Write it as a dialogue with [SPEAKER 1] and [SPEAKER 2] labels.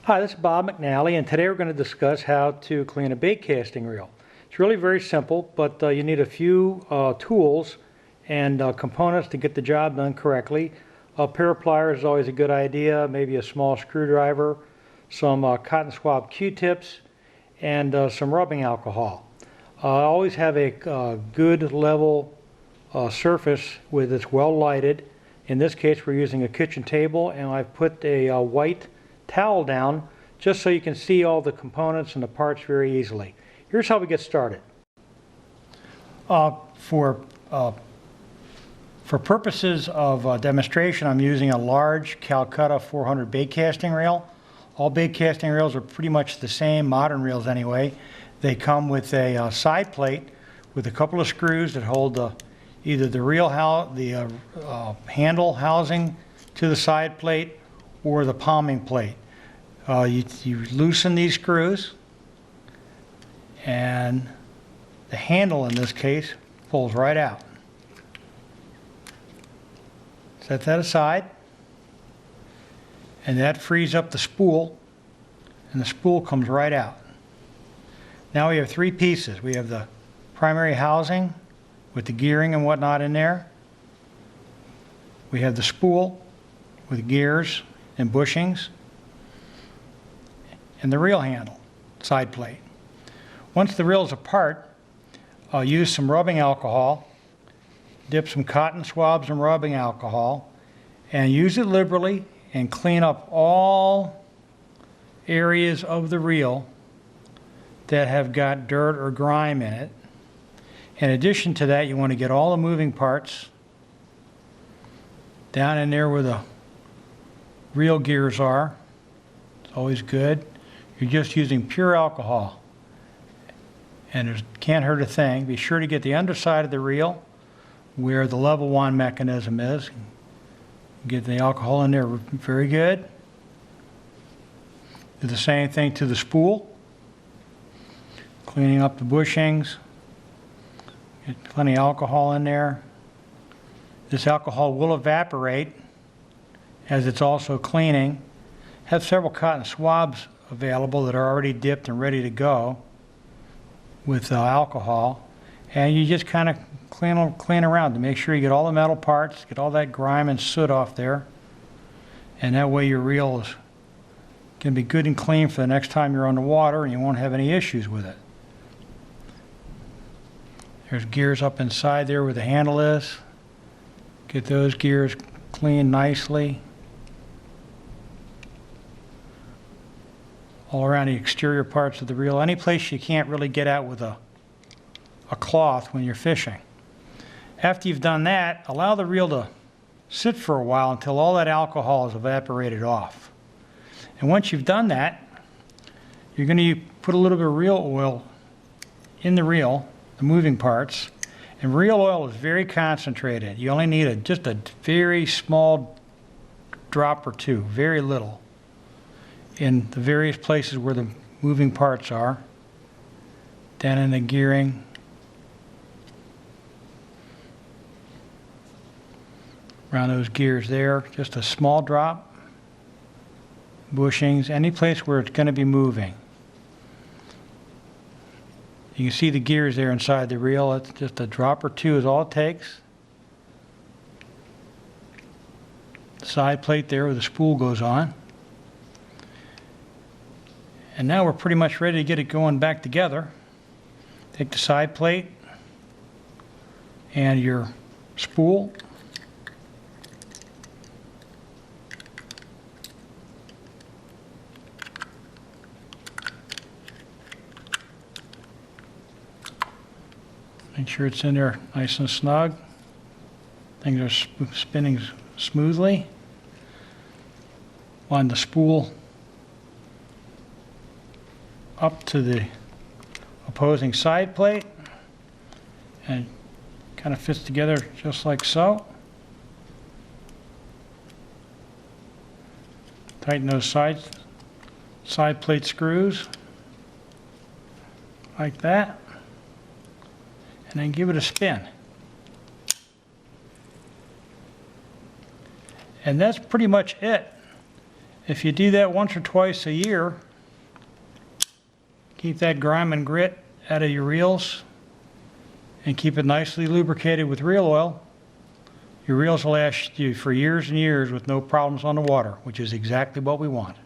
[SPEAKER 1] Hi, this is Bob McNally, and today we're going to discuss how to clean a bait casting reel. It's really very simple, but you need a few tools and components to get the job done correctly. A pair of pliers is always a good idea, maybe a small screwdriver, some cotton swab Q-tips, and some rubbing alcohol. Always have a good level surface with it's well lighted. In this case we're using a kitchen table, and I've put a white towel down just so you can see all the components and the parts very easily. Here's how we get started. For purposes of demonstration, I'm using a large Calcutta 400 bait casting reel. All bait casting reels are pretty much the same, modern reels anyway. They come with a side plate with a couple of screws that hold either the reel handle housing to the side plate or the palming plate. You loosen these screws, and the handle in this case pulls right out. Set that aside, and that frees up the spool, and the spool comes right out. Now we have three pieces. We have the primary housing with the gearing and whatnot in there. We have the spool with gears and bushings, and the reel handle, side plate. Once the reel is apart, I'll use some rubbing alcohol, dip some cotton swabs in rubbing alcohol, and use it liberally and clean up all areas of the reel that have got dirt or grime in it. In addition to that, you want to get all the moving parts down in there where the reel gears are. It's always good. You're just using pure alcohol, and it can't hurt a thing. Be sure to get the underside of the reel where the level one mechanism is. Get the alcohol in there very good. Do the same thing to the spool. Cleaning up the bushings. Get plenty of alcohol in there. This alcohol will evaporate as it's also cleaning. Have several cotton swabs available that are already dipped and ready to go with alcohol, and you just kind of clean around to make sure you get all the metal parts, get all that grime and soot off there, and that way your reel is going to be good and clean for the next time you're on the water, and you won't have any issues with it. There's gears up inside there where the handle is. Get those gears cleaned nicely. All around the exterior parts of the reel. Any place you can't really get at with a cloth when you're fishing. After you've done that, allow the reel to sit for a while until all that alcohol is evaporated off. And once you've done that, you're going to put a little bit of reel oil in the reel, the moving parts. And reel oil is very concentrated. You only need just a very small drop or two, very little, in the various places where the moving parts are. Down in the gearing. Around those gears there, just a small drop. Bushings, any place where it's going to be moving. You can see the gears there inside the reel. It's just a drop or two is all it takes. The side plate there where the spool goes on. And now we're pretty much ready to get it going back together. Take the side plate and your spool. Make sure it's in there nice and snug. Things are spinning smoothly. Line the spool up to the opposing side plate, and kind of fits together just like so. Tighten those side plate screws like that, and then give it a spin. And that's pretty much it. If you do that once or twice a year, keep that grime and grit out of your reels and keep it nicely lubricated with reel oil, your reels will last you for years and years with no problems on the water, which is exactly what we want.